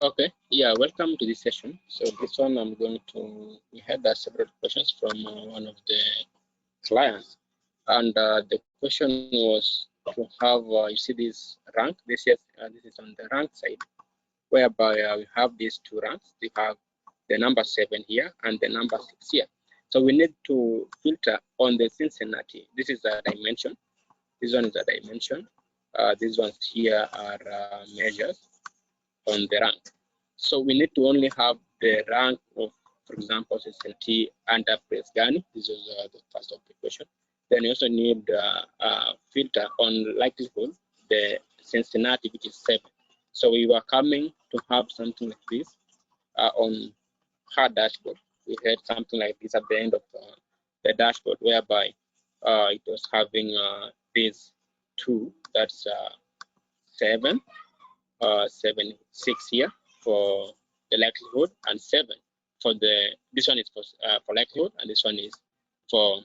Okay, yeah, welcome to this session. So this one we had several questions from one of the clients, and the question was to have, you see this rank, this is on the rank side, whereby we have these two ranks. We have the number 7 here and the number 6 here. So we need to filter on the Cincinnati. This is a dimension. This one is a dimension. These ones here are measures on the rank. So we need to only have the rank of, for example, Cincinnati under Presgani. This is the first of the question. Then you also need a filter on likelihood, the Cincinnati, which is 7. So we were coming to have something like this on her dashboard. We had something like this at the end of the dashboard, whereby it was having these two, that's 7, 7, 6 here for the likelihood, and 7 for this one is for likelihood, and this one is for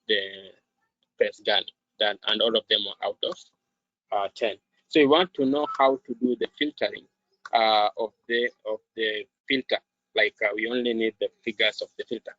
the best gun. That, and all of them are out of 10. So you want to know how to do the filtering of the filter. Like we only need the figures of the filter.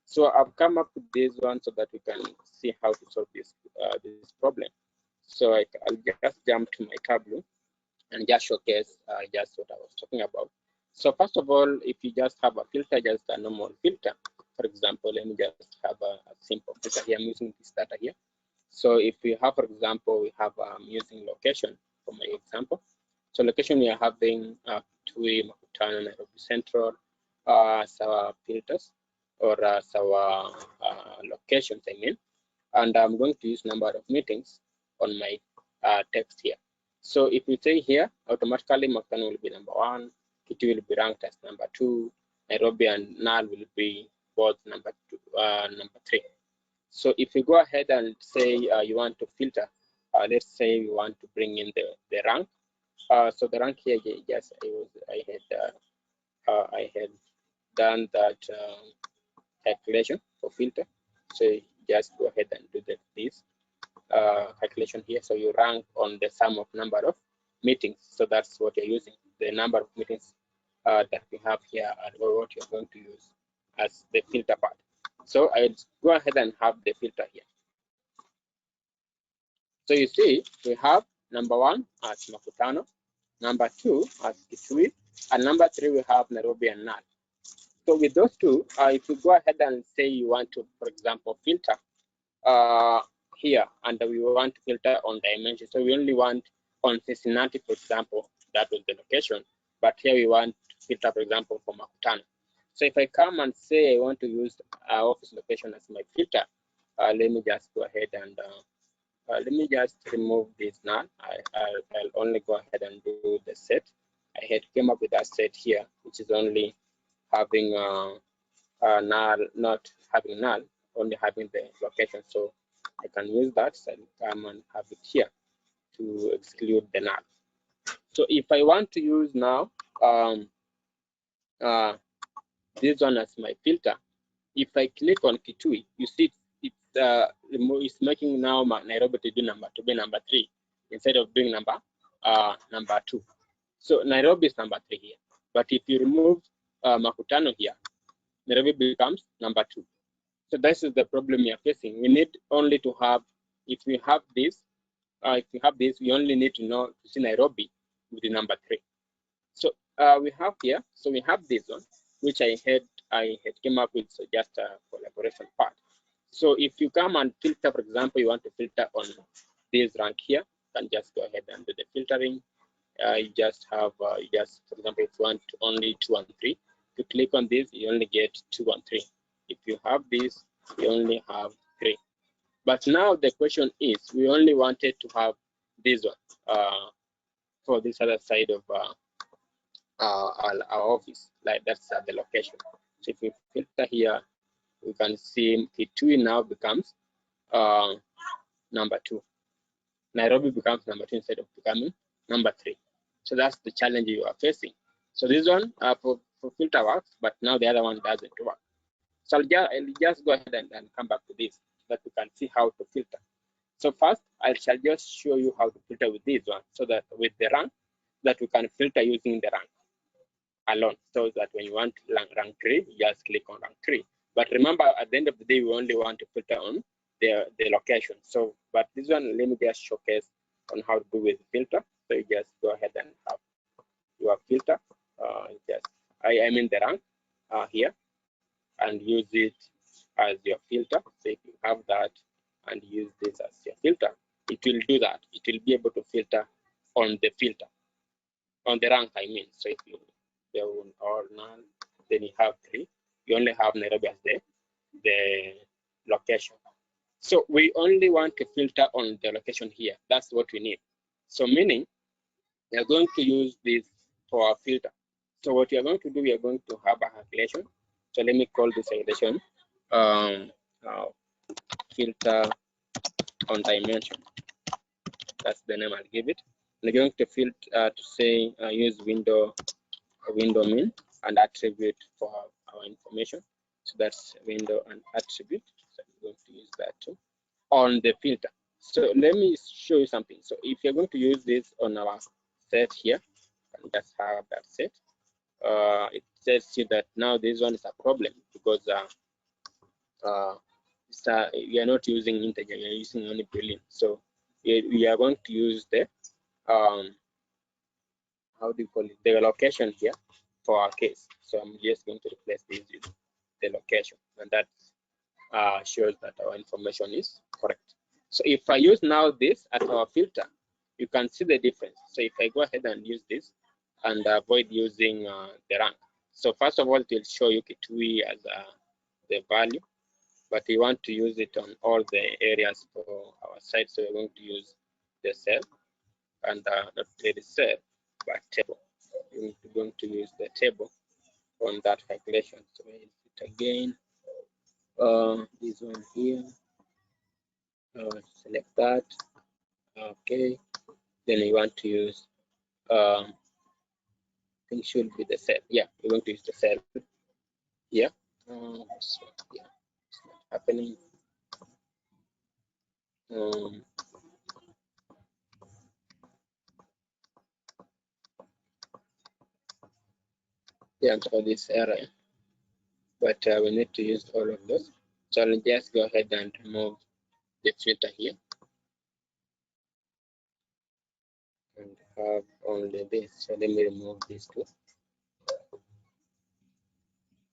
So I've come up with this one so that we can see how to solve this problem. So I'll just jump to my Tableau and just showcase just what I was talking about. So first of all, if you just have a filter, just a normal filter, for example, let me just have a simple filter here. I'm using this data here. So if we have, for example, we have using location for my example. So location, we are having TUI, Makutano, Nairobi Central, as our filters, or as our locations, I mean. And I'm going to use number of meetings on my text here. So if we say here, automatically Makutano will be number 1, Kitui will be ranked as number 2, Nairobi and Nal will be both number 3. So if you go ahead and say you want to filter, let's say we want to bring in the rank. So the rank here, yes, I had done that calculation for filter. So just go ahead and do this calculation here. So you rank on the sum of number of meetings. So that's what you're using, the number of meetings that we have here, or what you're going to use as the filter part. So I'll go ahead and have the filter here. So you see, we have number 1 as Makutano, number 2 as Kitui, and number 3 we have Nairobi and Nal. So with those two, if you go ahead and say you want to, for example, filter here, and we want to filter on dimension. So we only want on Cincinnati, for example, that was the location, but here we want to filter, for example, for Makutano. So if I come and say I want to use office location as my filter, let me just go ahead and let me just remove this now. I'll only go ahead and do the set. I had came up with that set here, which is only having null, not having null, only having the location. So I can use that and come and have it here to exclude the null. So if I want to use now this one as my filter, if I click on Kitui, you see it's making now Nairobi to be number 3 instead of doing number 2. So Nairobi is number 3 here. But if you remove Makutano here, Nairobi becomes number 2. So this is the problem we are facing. We need only to have, if we have this, we only need to see Nairobi with the number 3. So we have here, so we have this one, which I had came up with, so just a collaboration part. So if you come and filter, for example, you want to filter on this rank here, you can just go ahead and do the filtering. You just have, for example, if you want only 2 and 3, to click on this, you only get 2 and 3. If you have this, you only have 3. But now the question is, we only wanted to have this one for this other side of our office, like that's the location. So if we filter here, we can see Kitui now becomes number 2. Nairobi becomes number 2 instead of becoming number 3. So that's the challenge you are facing. So this one for filter works, but now the other one doesn't work. So I'll just go ahead and come back to this so that we can see how to filter. So first, I shall just show you how to filter with this one, so that with the rank. that we can filter using the rank alone. So that when you want rank 3, you just click on rank 3. But remember, at the end of the day, we only want to filter on the location. So, but this one, let me just showcase on how to do with filter. So you just go ahead and have your filter. I mean the rank here, and use it as your filter. So if you have that and use this as your filter, it will do that. It will be able to filter on the filter, on the rank, I mean. So if you do or none, then you have 3. You only have Nairobi as the location. So we only want to filter on the location here. That's what we need. So meaning we are going to use this for our filter. So what we are going to do, we are going to have a calculation. So let me call this calculation filter on dimension. That's the name I'll give it. We're going to filter to say use window mean and attribute for our information. So that's window and attribute. So I'm going to use that too on the filter. So let me show you something. So if you're going to use this on our set here, and just have that set, it says here that now this one is a problem because we are not using integer, we are using only boolean. So we are going to use the how do you call it, the location here for our case. So I'm just going to replace this with the location, and that shows that our information is correct. So if I use now this as our filter, you can see the difference. So if I go ahead and use this and avoid using the rank. So first of all, it will show you Kitui as the value, but we want to use it on all the areas for our site. So we're going to use the cell and not the cell, but table. We're going to use the table on that calculation. So it again, this one here, select that. Okay, then you want to use I think should be the cell. Yeah, we're going to use the cell. Yeah. So, yeah, it's not happening. Yeah, for this error, but we need to use all of those. So I'll just go ahead and remove the filter here and have only this. So let me remove these two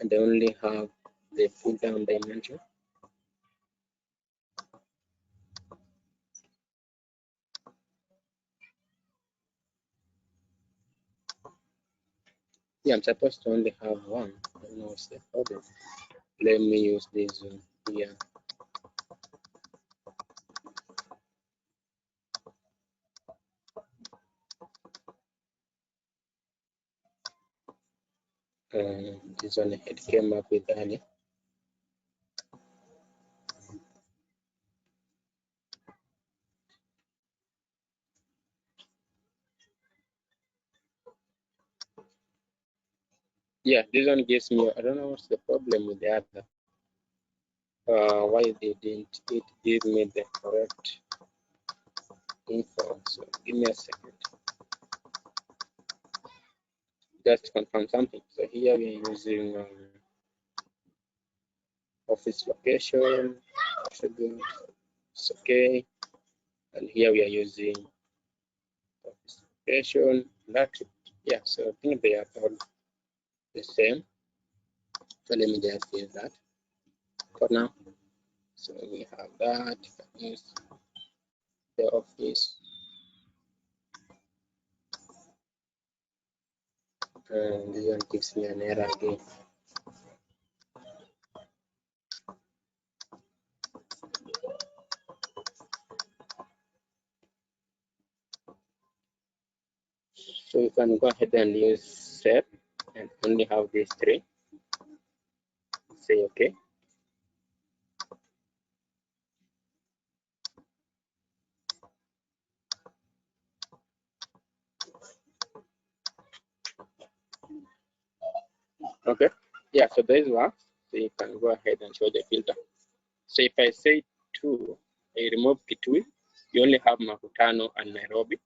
and I only have the filter on dimension. Yeah, I'm supposed to only have one. I don't know what's the problem. Let me use this one here. This one it came up with earlier. Yeah, this one gives me, I don't know what's the problem with the other. Why they didn't it give me the correct info. So give me a second. Just to confirm something. So here we are using office location, it's okay. And here we are using office location, yeah, so I think they are all the same. So let me just use that for now. So we have that, use the office. And this one gives me an error again. So you can go ahead and use set and only have these three. Say okay. Okay. Yeah, so this works. So you can go ahead and show the filter. So if I say 2, I remove Kitui, you only have Makutano and Nairobi.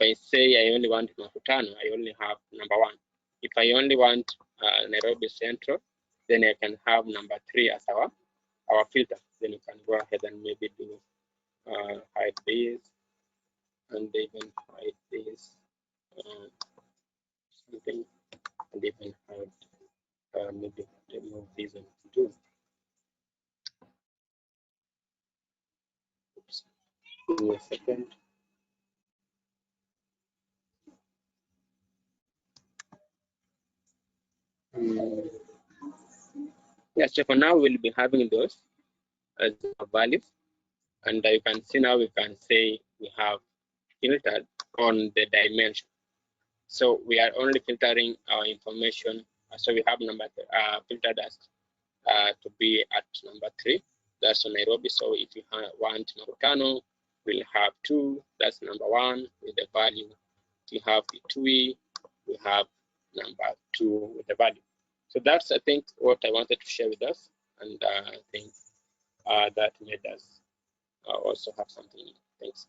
I say I only want Makutano, I only have number 1. If I only want Nairobi Central, then I can have number 3 as our filter. Then you can go ahead and maybe do hide this and even hide this something, and even hide maybe remove this and do. Oops. Give me a second. Yeah, so for now we'll be having those as values, and you can see now we can say we have filtered on the dimension. So we are only filtering our information. So we have number filtered as to be at number 3. That's on Nairobi. So if you want Makutano, we'll have 2. That's number 1 with the value. If you have Itui, we have number 2 with the value. So that's, I think, what I wanted to share with us, and I think that made us also have something. Thanks.